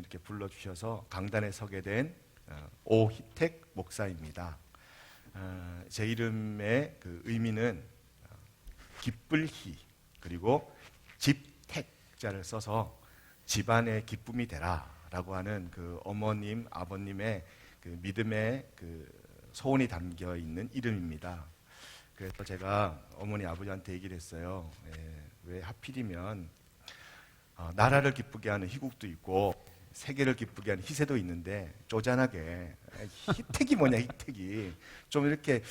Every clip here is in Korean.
이렇게 불러주셔서 강단에 서게 된 오희택 목사입니다. 제 이름의 그 의미는 기쁠 희, 그리고 집택자를 써서 집안의 기쁨이 되라 라고 하는 그 어머님, 아버님의 그 믿음의 그 소원이 담겨 있는 이름입니다. 그래서 제가 어머니, 아버지한테 얘기를 했어요. 왜 하필이면 나라를 기쁘게 하는 희국도 있고 세계를 기쁘게 하는 희세도 있는데 쪼잔하게 희택이 뭐냐, 희택이 좀 이렇게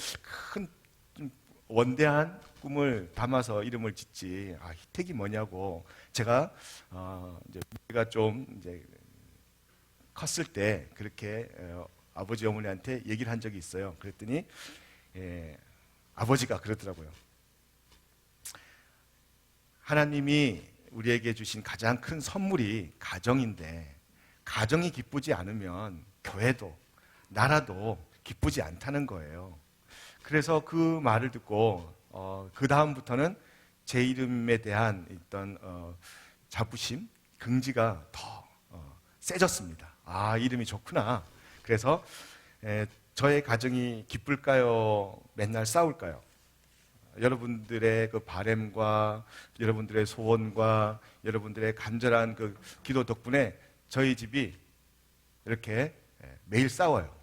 큰 좀 원대한 꿈을 담아서 이름을 짓지, 희택이 뭐냐고. 제가 이제 우리가 좀 이제 컸을 때 그렇게 아버지 어머니한테 얘기를 한 적이 있어요. 그랬더니 아버지가 그러더라고요. 하나님이 우리에게 주신 가장 큰 선물이 가정인데, 가정이 기쁘지 않으면 교회도 나라도 기쁘지 않다는 거예요. 그래서 그 말을 듣고 그 다음부터는 제 이름에 대한 어떤 자부심, 긍지가 더 세졌습니다. 이름이 좋구나. 그래서 저의 가정이 기쁠까요? 맨날 싸울까요? 여러분들의 그 바램과 여러분들의 소원과 여러분들의 간절한 그 기도 덕분에 저희 집이 이렇게 매일 싸워요.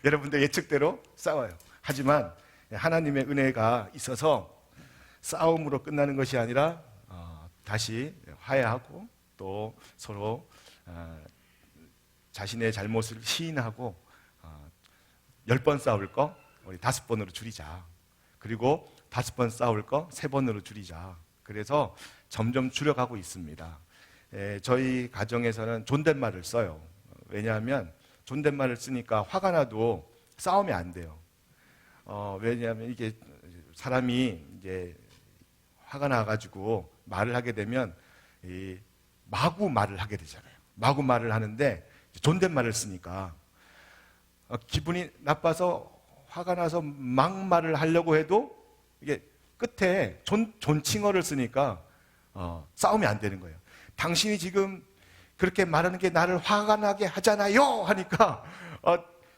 여러분들 예측대로 싸워요. 하지만 하나님의 은혜가 있어서 싸움으로 끝나는 것이 아니라 다시 화해하고 또 서로 자신의 잘못을 시인하고 10번 싸울 거 우리 5번으로 줄이자. 그리고 5번 싸울 거 3번으로 줄이자. 그래서 점점 줄여가고 있습니다. 저희 가정에서는 존댓말을 써요. 왜냐하면 존댓말을 쓰니까 화가 나도 싸우면 안 돼요. 왜냐하면 이게 사람이 이제 화가 나가지고 말을 하게 되면 마구 말을 하게 되잖아요. 마구 말을 하는데 존댓말을 쓰니까 기분이 나빠서 화가 나서 막말을 하려고 해도 이게 끝에 존칭어를 쓰니까 싸우면 안 되는 거예요. 당신이 지금 그렇게 말하는 게 나를 화가 나게 하잖아요 하니까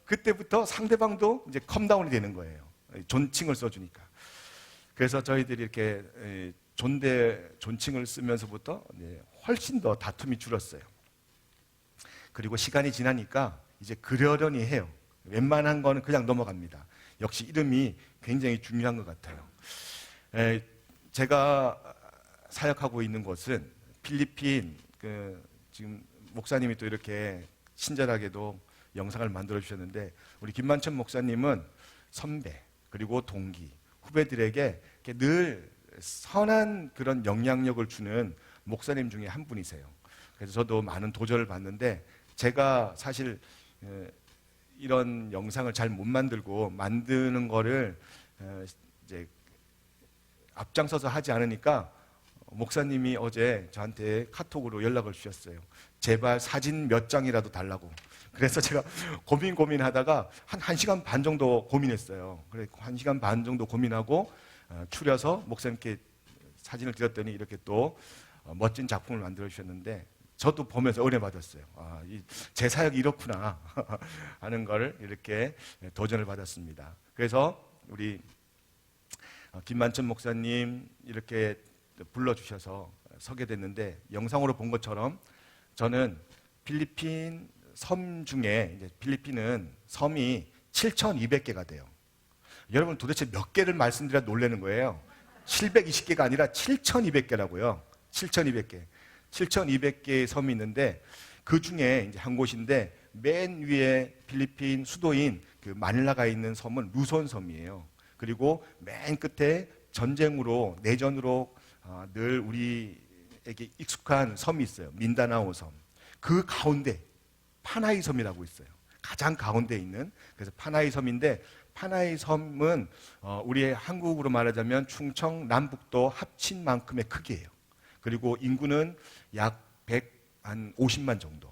그때부터 상대방도 이제 컴다운이 되는 거예요. 존칭을 써주니까. 그래서 저희들이 이렇게 존칭을 쓰면서부터 훨씬 더 다툼이 줄었어요. 그리고 시간이 지나니까 이제 그러려니 해요. 웬만한 거는 그냥 넘어갑니다. 역시 이름이 굉장히 중요한 것 같아요. 제가 사역하고 있는 곳은 필리핀, 지금 목사님이 또 이렇게 친절하게도 영상을 만들어 주셨는데, 우리 김만천 목사님은 선배 그리고 동기, 후배들에게 늘 선한 그런 영향력을 주는 목사님 중에 한 분이세요. 그래서 저도 많은 도전을 받는데, 제가 사실 이런 영상을 잘 못 만들고 만드는 거를 이제 앞장서서 하지 않으니까 목사님이 어제 저한테 카톡으로 연락을 주셨어요. 제발 사진 몇 장이라도 달라고. 그래서 제가 고민하다가 한 1시간 반 정도 고민했어요. 그래 1시간 반 정도 고민하고 추려서 목사님께 사진을 드렸더니 이렇게 또 멋진 작품을 만들어 주셨는데, 저도 보면서 은혜 받았어요. 제 사역이 이렇구나 하는 걸 이렇게 도전을 받았습니다. 그래서 우리 김만천 목사님 이렇게 불러주셔서 서게 됐는데, 영상으로 본 것처럼 저는 필리핀 섬 중에, 이제 필리핀은 섬이 7,200개가 돼요. 여러분 도대체 몇 개를 말씀드려야 놀라는 거예요. 720개가 아니라 7,200개라고요. 7,200개. 7,200개의 섬이 있는데 그 중에 이제 한 곳인데, 맨 위에 필리핀 수도인 그 마닐라가 있는 섬은 루손 섬이에요. 그리고 맨 끝에 전쟁으로, 내전으로 늘 우리에게 익숙한 섬이 있어요. 민다나오 섬. 그 가운데 파나이 섬이라고 있어요. 가장 가운데 있는. 그래서 파나이 섬인데, 파나이 섬은 우리의 한국으로 말하자면 충청 남북도 합친 만큼의 크기예요. 그리고 인구는 약 150만 정도.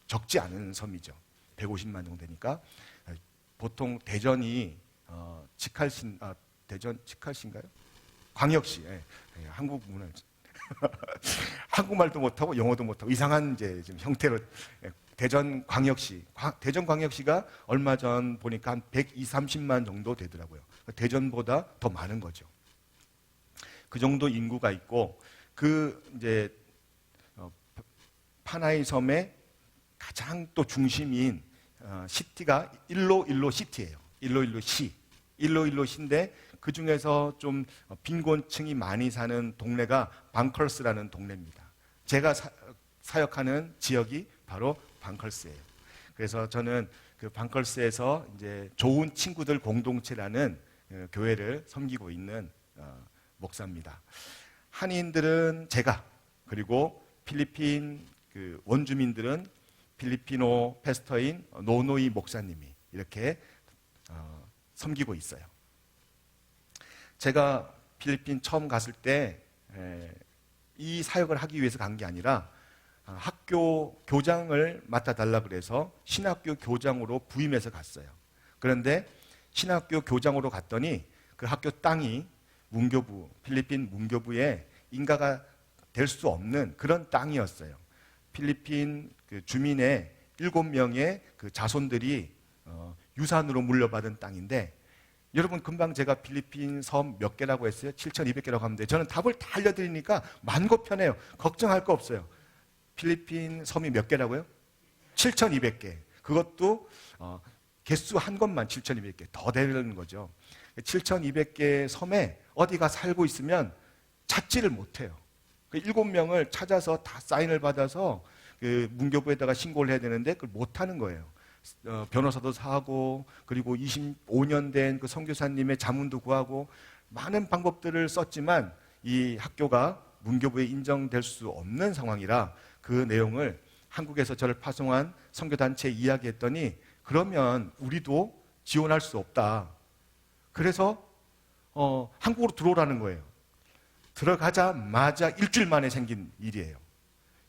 적지 않은 섬이죠. 150만 정도 되니까 보통 대전이 대전 직할시인가요? 광역시. 한국 문화 한국말도 못하고 영어도 못하고 이상한 이제 지금 형태로 대전광역시가 얼마 전 보니까 한 120, 30만 정도 되더라고요. 대전보다 더 많은 거죠. 그 정도 인구가 있고 그 이제 파나이 섬의 가장 또 중심인 시티가 일로일로 시티예요. 일로일로 시인데 그 중에서 좀 빈곤층이 많이 사는 동네가 방컬스라는 동네입니다. 제가 사역하는 지역이 바로 방컬스예요. 그래서 저는 그 방컬스에서 이제 좋은 친구들 공동체라는 교회를 섬기고 있는 목사입니다. 한인들은 제가, 그리고 필리핀 그 원주민들은 필리피노 패스터인 노노이 목사님이 이렇게 섬기고 있어요. 제가 필리핀 처음 갔을 때 이 사역을 하기 위해서 간 게 아니라 학교 교장을 맡아달라 그래서 신학교 교장으로 부임해서 갔어요. 그런데 신학교 교장으로 갔더니 그 학교 땅이 문교부, 필리핀 문교부에 인가가 될 수 없는 그런 땅이었어요. 필리핀 그 주민의 7명의 그 자손들이 유산으로 물려받은 땅인데, 여러분 금방 제가 필리핀 섬 몇 개라고 했어요? 7,200개라고 하면 돼요. 저는 답을 다 알려드리니까 많고 편해요. 걱정할 거 없어요. 필리핀 섬이 몇 개라고요? 7,200개. 그것도 개수 한 것만 7,200개. 더 되는 거죠. 7,200개 섬에 어디가 살고 있으면 찾지를 못해요. 7명을 찾아서 다 사인을 받아서 그 문교부에다가 신고를 해야 되는데 그걸 못하는 거예요. 변호사도 사고, 그리고 25년 된 그 선교사님의 자문도 구하고 많은 방법들을 썼지만 이 학교가 문교부에 인정될 수 없는 상황이라 그 내용을 한국에서 저를 파송한 선교단체에 이야기했더니 그러면 우리도 지원할 수 없다. 그래서 한국으로 들어오라는 거예요. 들어가자마자 일주일 만에 생긴 일이에요.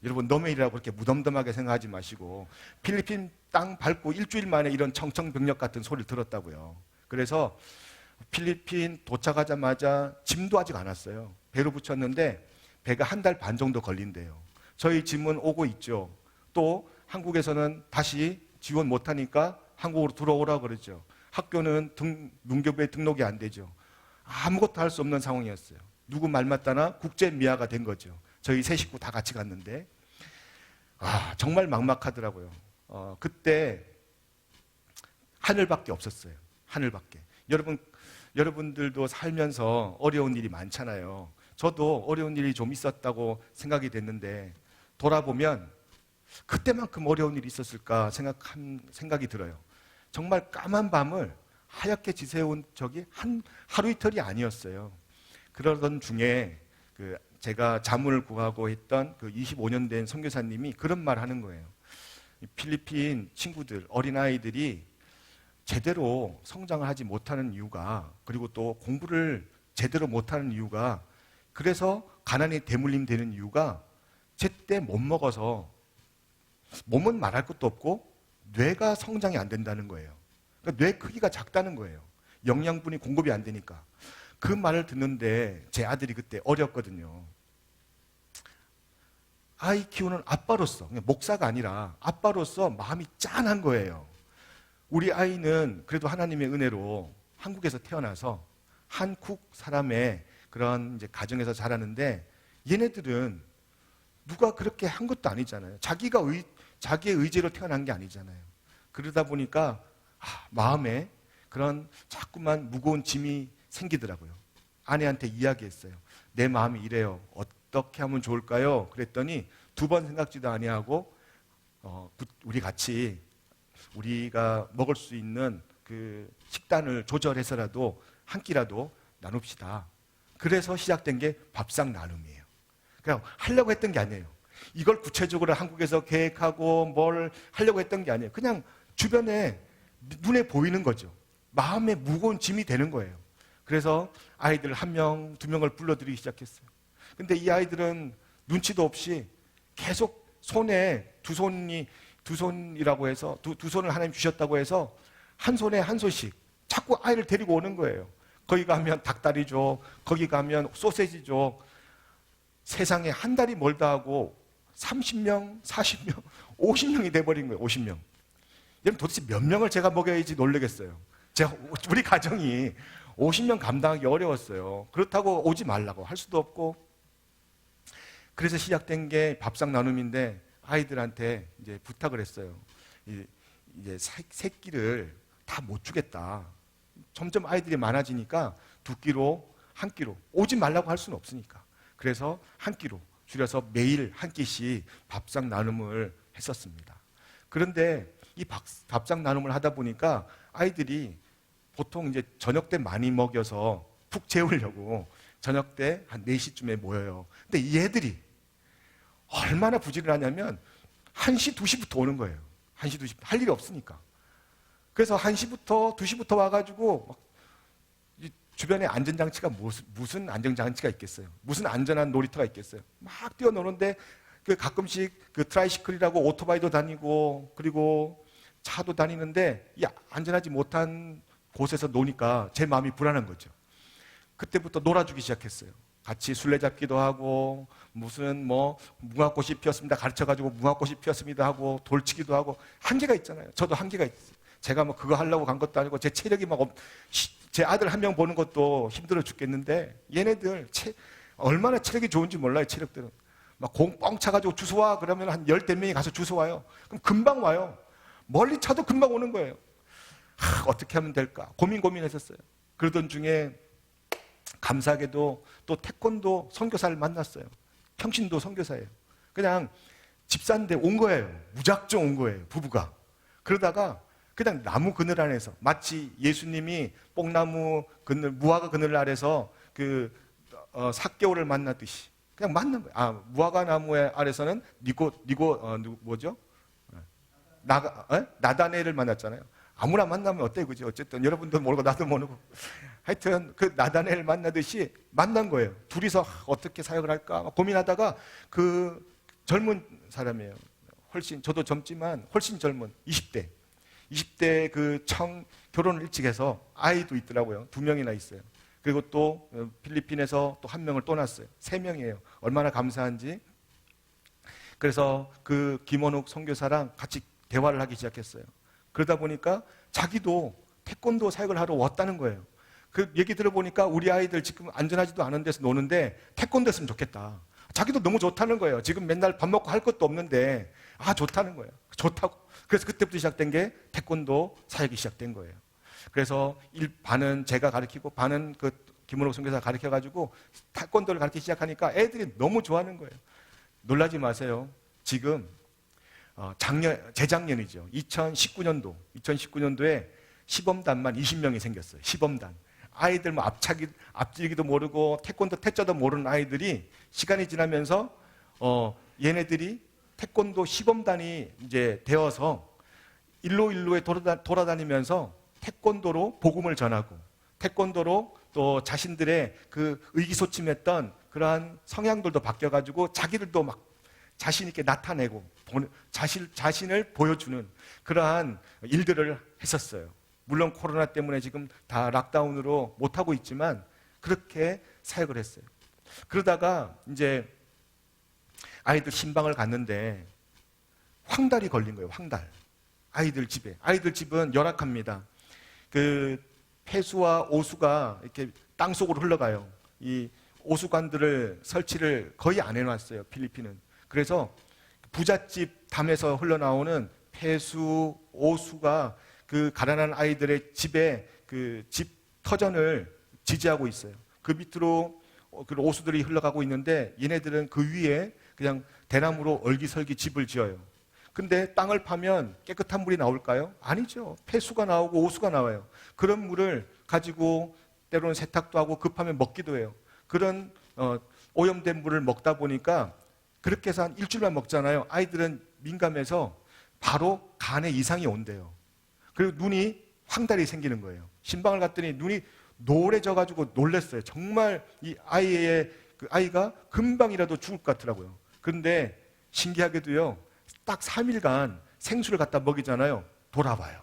여러분 너무 일이라고 그렇게 무덤덤하게 생각하지 마시고 필리핀 땅 밟고 일주일 만에 이런 청청병력 같은 소리를 들었다고요. 그래서 필리핀 도착하자마자 짐도 아직 안 왔어요. 배로 붙였는데 배가 한 달 반 정도 걸린대요. 저희 짐은 오고 있죠. 또 한국에서는 다시 지원 못하니까 한국으로 들어오라고 그러죠. 학교는 문교부에 등록이 안 되죠. 아무것도 할 수 없는 상황이었어요. 누구 말 맞다나 국제 미아가 된 거죠. 저희 세 식구 다 같이 갔는데 정말 막막하더라고요. 그때 하늘밖에 없었어요. 하늘밖에. 여러분들도 살면서 어려운 일이 많잖아요. 저도 어려운 일이 좀 있었다고 생각이 됐는데 돌아보면 그때만큼 어려운 일이 있었을까 생각이 들어요. 정말 까만 밤을 하얗게 지새운 적이 하루 이틀이 아니었어요. 그러던 중에 제가 자문을 구하고 했던 그 25년 된 선교사님이 그런 말 하는 거예요. 필리핀 친구들, 어린아이들이 제대로 성장을 하지 못하는 이유가, 그리고 또 공부를 제대로 못하는 이유가, 그래서 가난이 대물림 되는 이유가 제때 못 먹어서, 몸은 말할 것도 없고 뇌가 성장이 안 된다는 거예요. 그러니까 뇌 크기가 작다는 거예요. 영양분이 공급이 안 되니까. 그 말을 듣는데 제 아들이 그때 어렸거든요. 아이 키우는 아빠로서, 목사가 아니라 아빠로서 마음이 짠한 거예요. 우리 아이는 그래도 하나님의 은혜로 한국에서 태어나서 한국 사람의 그런 이제 가정에서 자라는데, 얘네들은 누가 그렇게 한 것도 아니잖아요. 자기의 의지로 태어난 게 아니잖아요. 그러다 보니까 마음에 그런 자꾸만 무거운 짐이 생기더라고요. 아내한테 이야기했어요. 내 마음이 이래요. 어떻게 하면 좋을까요? 그랬더니 2번 생각지도 아니하고 우리 같이 우리가 먹을 수 있는 그 식단을 조절해서라도 한 끼라도 나눕시다. 그래서 시작된 게 밥상 나눔이에요. 그냥 하려고 했던 게 아니에요. 이걸 구체적으로 한국에서 계획하고 뭘 하려고 했던 게 아니에요. 그냥 주변에 눈에 보이는 거죠. 마음에 무거운 짐이 되는 거예요. 그래서 아이들 1명, 2명을 불러들이기 시작했어요. 근데 이 아이들은 눈치도 없이 계속 손에 두 손이라고 해서 두 손을 하나님 주셨다고 해서 한 손에 한 손씩 자꾸 아이를 데리고 오는 거예요. 거기 가면 닭다리 줘, 거기 가면 소세지 줘. 세상에 한 달이 멀다 하고 30명, 40명, 50명이 돼버린 거예요. 50명. 여러분 도대체 몇 명을 제가 먹여야지 놀라겠어요. 우리 가정이 50명 감당하기 어려웠어요. 그렇다고 오지 말라고 할 수도 없고. 그래서 시작된 게 밥상 나눔인데 아이들한테 이제 부탁을 했어요. 이제 새끼를 다 못 주겠다. 점점 아이들이 많아지니까 2끼로, 1끼로 오지 말라고 할 수는 없으니까. 그래서 1끼로 줄여서 매일 1끼씩 밥상 나눔을 했었습니다. 그런데 이 밥상 나눔을 하다 보니까 아이들이 보통 이제 저녁 때 많이 먹여서 푹 재우려고 저녁 때 한 4시쯤에 모여요. 근데 이 애들이 얼마나 부지런하냐면 1시, 2시부터 오는 거예요. 1시, 2시 할 일이 없으니까. 그래서 1시부터 2시부터 와가지고 주변에 안전장치가 무슨 안전장치가 있겠어요? 무슨 안전한 놀이터가 있겠어요? 막 뛰어노는데 가끔씩 트라이시클이라고 오토바이도 다니고 그리고 차도 다니는데 이 안전하지 못한 곳에서 노니까 제 마음이 불안한 거죠. 그때부터 놀아주기 시작했어요. 같이 술래잡기도 하고 무슨 무궁화꽃이 피었습니다 가르쳐가지고 무궁화꽃이 피었습니다 하고 돌치기도 하고 한계가 있잖아요. 저도 한계가 있어요. 제가 그거 하려고 간 것도 아니고 제 체력이 제 아들 한 명 보는 것도 힘들어 죽겠는데 얘네들 얼마나 체력이 좋은지 몰라요. 체력들은 막 공 뻥 차가지고 주워와 그러면 한 10대명이 가서 주워와요. 그럼 금방 와요. 멀리 차도 금방 오는 거예요. 어떻게 하면 될까 고민했었어요. 그러던 중에 감사하게도 또 태권도 선교사를 만났어요. 평신도 선교사예요. 그냥 집사인데 온 거예요. 무작정 온 거예요. 부부가. 그러다가 그냥 나무 그늘 안에서 마치 예수님이 뽕나무 그늘, 무화과 그늘 아래서 삭개오를 만났듯이 그냥 만난 거예요. 무화과 나무의 아래서는 나다네를 만났잖아요. 아무나 만나면 어때, 그죠? 어쨌든 여러분도 모르고 나도 모르고. 하여튼 그 나다네를 만나듯이 만난 거예요. 둘이서 어떻게 사역을 할까 고민하다가 그 젊은 사람이에요. 저도 젊지만 훨씬 젊은 20대 결혼을 일찍 해서 아이도 있더라고요. 2명이나 있어요. 그리고 또 필리핀에서 또 1명을 또 낳았어요. 3명이에요. 얼마나 감사한지. 그래서 그 김원욱 선교사랑 같이 대화를 하기 시작했어요. 그러다 보니까 자기도 태권도 사역을 하러 왔다는 거예요. 그 얘기 들어보니까 우리 아이들 지금 안전하지도 않은 데서 노는데 태권도 했으면 좋겠다. 자기도 너무 좋다는 거예요. 지금 맨날 밥 먹고 할 것도 없는데 좋다는 거예요. 좋다고. 그래서 그때부터 시작된 게 태권도 사역이 시작된 거예요. 그래서 반은 제가 가르치고 반은 그 김은옥 선교사가 가르쳐가지고 태권도를 가르치기 시작하니까 애들이 너무 좋아하는 거예요. 놀라지 마세요. 지금 재작년이죠. 2019년도에 시범단만 20명이 생겼어요. 시범단. 아이들 앞지르기도 모르고 태권도 태자도 모르는 아이들이 시간이 지나면서 얘네들이 태권도 시범단이 이제 되어서 일로에 돌아다니면서 태권도로 복음을 전하고 태권도로 또 자신들의 그 의기소침했던 그러한 성향들도 바뀌어가지고 자기들도 막 자신 있게 나타내고 자신을 보여주는 그러한 일들을 했었어요. 물론 코로나 때문에 지금 다 락다운으로 못하고 있지만 그렇게 사역을 했어요. 그러다가 이제 아이들 신방을 갔는데 황달이 걸린 거예요. 황달. 아이들 집에. 아이들 집은 열악합니다. 그 폐수와 오수가 이렇게 땅속으로 흘러가요. 이 오수관들을 설치를 거의 안 해놨어요. 필리핀은. 그래서 부잣집 담에서 흘러나오는 폐수, 오수가 그 가난한 아이들의 집에 그 집 터전을 지지하고 있어요. 그 밑으로 그 오수들이 흘러가고 있는데 얘네들은 그 위에 그냥 대나무로 얼기설기 집을 지어요. 근데 땅을 파면 깨끗한 물이 나올까요? 아니죠. 폐수가 나오고 오수가 나와요. 그런 물을 가지고 때로는 세탁도 하고 급하면 먹기도 해요. 그런 오염된 물을 먹다 보니까 그렇게 해서 한 일주일만 먹잖아요. 아이들은 민감해서 바로 간에 이상이 온대요. 그리고 눈이 황달이 생기는 거예요. 신방을 갔더니 눈이 노래져가지고 놀랐어요. 정말 이 아이가 금방이라도 죽을 것 같더라고요. 그런데 신기하게도요, 딱 3일간 생수를 갖다 먹이잖아요. 돌아와요.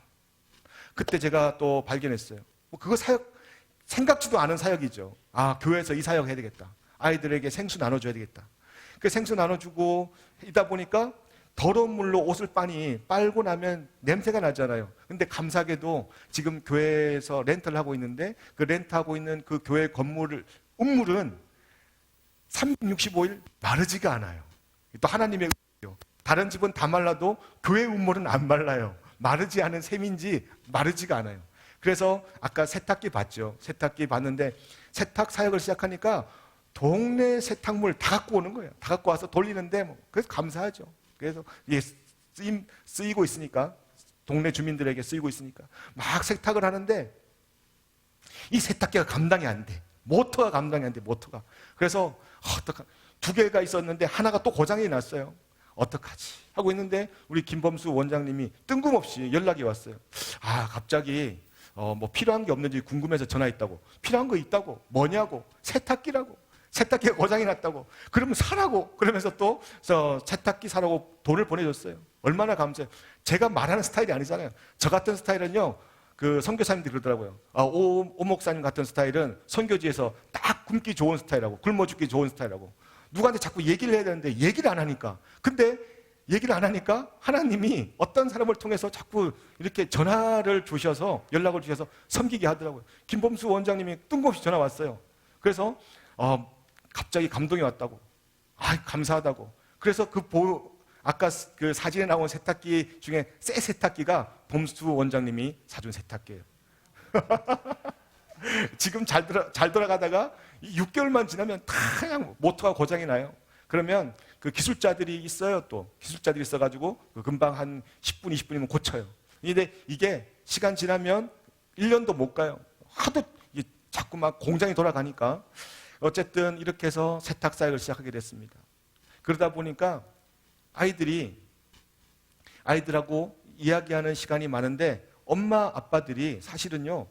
그때 제가 또 발견했어요. 그거 생각지도 않은 사역이죠. 교회에서 이 사역 해야 되겠다. 아이들에게 생수 나눠줘야 되겠다. 그 생수 나눠주고 이다 보니까 더러운 물로 옷을 빨고 나면 냄새가 나잖아요. 근데 감사하게도 지금 교회에서 렌트를 하고 있는데 그 렌트하고 있는 그 교회 우물은 365일 마르지가 않아요. 또 하나님의 은혜요. 다른 집은 다 말라도 교회 우물은 안 말라요. 마르지 않은 셈인지 마르지가 않아요. 그래서 아까 세탁기 봤죠. 세탁기 봤는데 세탁 사역을 시작하니까 동네 세탁물 다 갖고 오는 거예요. 다 갖고 와서 돌리는데 그래서 감사하죠. 그래서 이게 쓰이고 있으니까, 동네 주민들에게 쓰이고 있으니까 막 세탁을 하는데 이 세탁기가 감당이 안 돼. 모터가 감당이 안 돼. 모터가. 그래서 두 개가 있었는데 하나가 또 고장이 났어요. 어떡하지 하고 있는데 우리 김범수 원장님이 뜬금없이 연락이 왔어요. 갑자기 뭐 필요한 게 없는지 궁금해서 전화했다고. 필요한 거 있다고. 뭐냐고. 세탁기라고. 세탁기가 고장이 났다고. 그러면 사라고. 그러면서 또 세탁기 사라고 돈을 보내줬어요. 얼마나 감사해요. 제가 말하는 스타일이 아니잖아요. 저 같은 스타일은요, 그 선교사님들이 그러더라고요. 오 목사님 같은 스타일은 선교지에서 딱 굶기 좋은 스타일이라고, 굶어 죽기 좋은 스타일이라고. 누구한테 자꾸 얘기를 해야 되는데 얘기를 안 하니까. 근데 얘기를 안 하니까 하나님이 어떤 사람을 통해서 자꾸 이렇게 전화를 주셔서, 연락을 주셔서 섬기게 하더라고요. 김범수 원장님이 뜬금없이 전화 왔어요. 그래서 갑자기 감동이 왔다고. 감사하다고. 그래서 아까 그 사진에 나온 세탁기 중에 새 세탁기가 범수 원장님이 사준 세탁기예요. 지금 잘 돌아가다가 6개월만 지나면 다 그냥 모터가 고장이 나요. 그러면 그 기술자들이 있어요. 또 기술자들이 있어가지고 금방 한 10분, 20분이면 고쳐요. 근데 이게 시간 지나면 1년도 못 가요. 하도 자꾸 막 공장이 돌아가니까. 어쨌든 이렇게 해서 세탁 사역을 시작하게 됐습니다. 그러다 보니까 아이들하고 이야기하는 시간이 많은데 엄마 아빠들이 사실은요,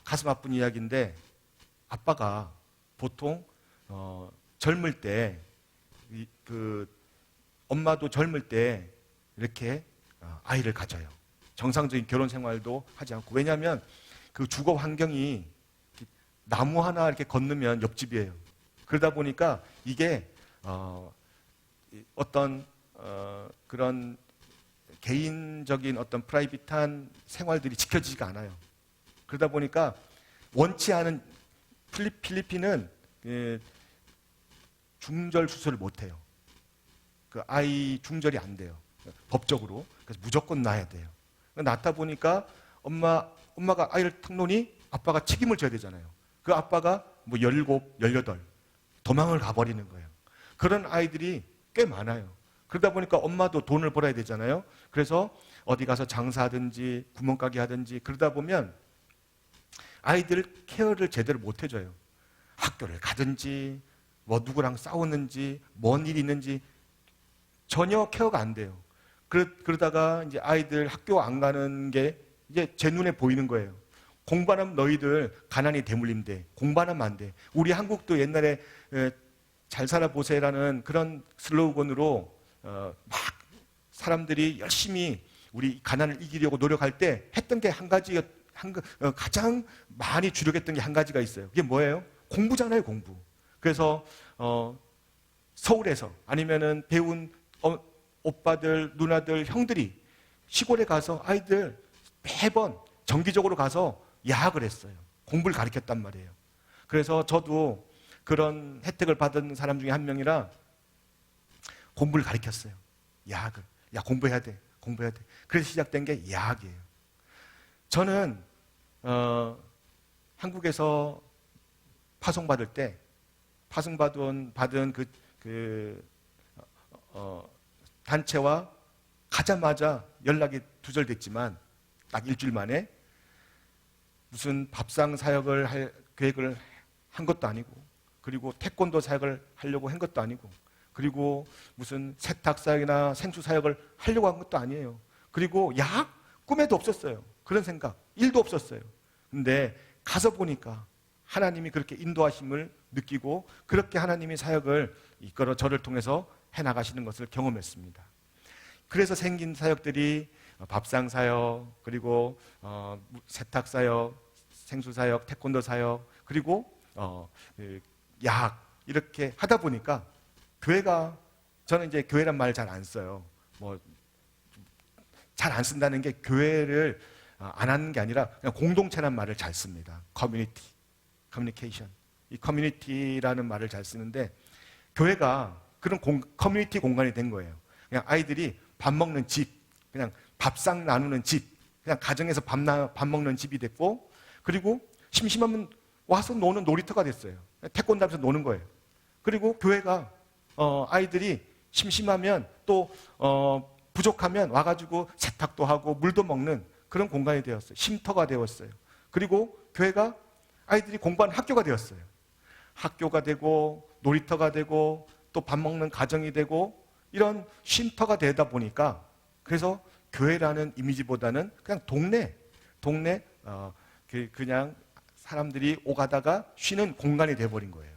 가슴 아픈 이야기인데, 아빠가 보통 젊을 때 엄마도 젊을 때 이렇게 아이를 가져요. 정상적인 결혼 생활도 하지 않고. 왜냐하면 그 주거 환경이 나무 하나 이렇게 건너면 옆집이에요. 그러다 보니까 이게 어떤 그런 개인적인 어떤 프라이빗한 생활들이 지켜지지가 않아요. 그러다 보니까 원치 않은 필리핀은 중절 수술을 못 해요. 그 아이 중절이 안 돼요. 법적으로. 그래서 무조건 낳아야 돼요. 낳다 보니까 엄마가 아이를 탁 놓으니 아빠가 책임을 져야 되잖아요. 그 아빠가 뭐 17, 18 도망을 가버리는 거예요. 그런 아이들이 꽤 많아요. 그러다 보니까 엄마도 돈을 벌어야 되잖아요. 그래서 어디 가서 장사하든지 구멍가게 하든지 그러다 보면 아이들 케어를 제대로 못 해줘요. 학교를 가든지 뭐 누구랑 싸우는지 뭔 일이 있는지 전혀 케어가 안 돼요. 그러다가 이제 아이들 학교 안 가는 게 이제 제 눈에 보이는 거예요. 공부 안 하면 너희들 가난이 대물림돼. 공부 안 하면 안 돼. 우리 한국도 옛날에 잘 살아보세요라는 그런 슬로건으로 막 사람들이 열심히 우리 가난을 이기려고 노력할 때 했던 게 한 가지, 가장 많이 주력했던 게 한 가지가 있어요. 그게 뭐예요? 공부잖아요, 공부. 그래서 서울에서 아니면은 배운 오빠들, 누나들, 형들이 시골에 가서 아이들 매번 정기적으로 가서 야학을 했어요. 공부를 가르쳤단 말이에요. 그래서 저도 그런 혜택을 받은 사람 중에 한 명이라 공부를 가르쳤어요. 야학을. 야, 공부해야 돼. 공부해야 돼. 그래서 시작된 게 야학이에요. 저는 한국에서 파송받을 때 받은 단체와 가자마자 연락이 두절됐지만 딱 일주일 만에 무슨 밥상 사역을 할 계획을 한 것도 아니고, 그리고 태권도 사역을 하려고 한 것도 아니고, 그리고 무슨 세탁 사역이나 생수 사역을 하려고 한 것도 아니에요. 그리고 야학 꿈에도 없었어요. 그런 생각 1도 없었어요. 근데 가서 보니까 하나님이 그렇게 인도하심을 느끼고 그렇게 하나님이 사역을 이끌어 저를 통해서 해나가시는 것을 경험했습니다. 그래서 생긴 사역들이 밥상 사역, 그리고 세탁 사역, 생수 사역, 태권도 사역, 그리고 야학 이렇게 하다 보니까 교회가, 저는 이제 교회란 말 잘 안 써요. 뭐 잘 안 쓴다는 게 교회를 안 하는 게 아니라 그냥 공동체란 말을 잘 씁니다. 커뮤니티, 커뮤니케이션. 이 커뮤니티라는 말을 잘 쓰는데 교회가 그런 커뮤니티 공간이 된 거예요. 그냥 아이들이 밥 먹는 집, 그냥 밥상 나누는 집, 그냥 가정에서 밥 먹는 집이 됐고, 그리고 심심하면 와서 노는 놀이터가 됐어요. 태권도 하면서 노는 거예요. 그리고 교회가 아이들이 심심하면 또 부족하면 와가지고 세탁도 하고 물도 먹는 그런 공간이 되었어요. 쉼터가 되었어요. 그리고 교회가 아이들이 공부하는 학교가 되었어요. 학교가 되고 놀이터가 되고 또 밥 먹는 가정이 되고 이런 쉼터가 되다 보니까, 그래서 교회라는 이미지보다는 그냥 동네 그냥 사람들이 오가다가 쉬는 공간이 돼버린 거예요.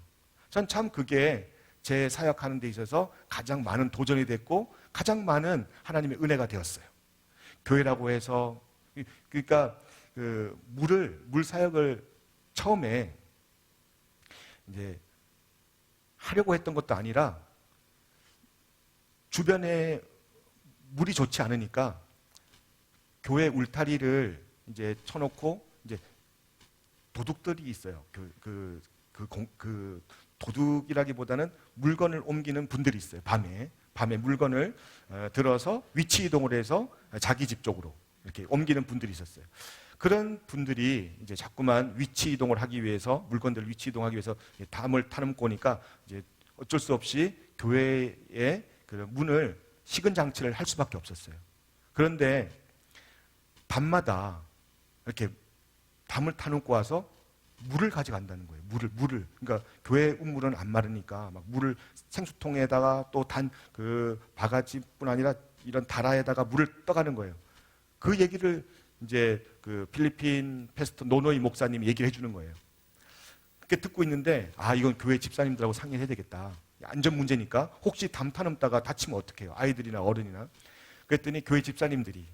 전 참 그게 제 사역하는 데 있어서 가장 많은 도전이 됐고 가장 많은 하나님의 은혜가 되었어요. 교회라고 해서, 그러니까 물 사역을 처음에 이제 하려고 했던 것도 아니라 주변에 물이 좋지 않으니까 교회 울타리를 이제 쳐놓고 이제 도둑들이 있어요. 그 도둑이라기보다는 물건을 옮기는 분들이 있어요. 밤에 물건을 들어서 위치 이동을 해서 자기 집 쪽으로 이렇게 옮기는 분들이 있었어요. 그런 분들이 이제 자꾸만 위치 이동을 하기 위해서, 물건들을 위치 이동하기 위해서 담을 타놓고 오니까 이제 어쩔 수 없이 교회의 그 문을 시근 장치를 할 수밖에 없었어요. 그런데 밤마다 이렇게 담을 타놓고 와서 물을 가져간다는 거예요. 물을. 그러니까 교회 우물은 안 마르니까 막 물을 생수통에다가 또 바가지뿐 아니라 이런 다라에다가 물을 떠가는 거예요. 그 얘기를 이제 그 필리핀 패스터 노노이 목사님이 얘기를 해주는 거예요. 그렇게 듣고 있는데, 이건 교회 집사님들하고 상의해야 되겠다. 안전 문제니까 혹시 담 타넘다가 다치면 어떡해요? 아이들이나 어른이나. 그랬더니 교회 집사님들이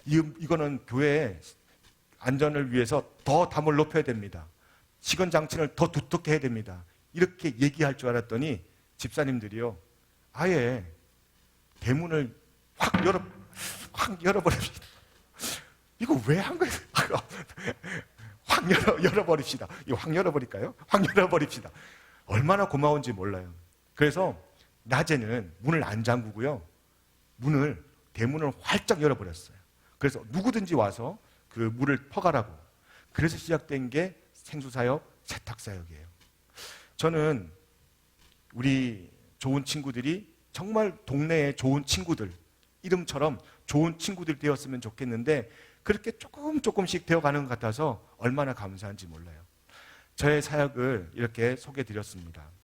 이거는 교회 안전을 위해서 더 담을 높여야 됩니다. 시건 장치를 더 두텁게 해야 됩니다. 이렇게 얘기할 줄 알았더니 집사님들이요, 아예 대문을 확 열어버립니다. 이거 왜 한 거예요? 확 열어버립시다. 이거 확 열어버릴까요? 확 열어버립시다. 얼마나 고마운지 몰라요. 그래서 낮에는 문을 안 잠그고요, 대문을 활짝 열어버렸어요. 그래서 누구든지 와서 그 물을 퍼가라고. 그래서 시작된 게 생수사역, 세탁사역이에요. 저는 우리 좋은 친구들이 정말 동네에 좋은 친구들, 이름처럼 좋은 친구들이 되었으면 좋겠는데 그렇게 조금씩 되어가는 것 같아서 얼마나 감사한지 몰라요. 저의 사역을 이렇게 소개해드렸습니다.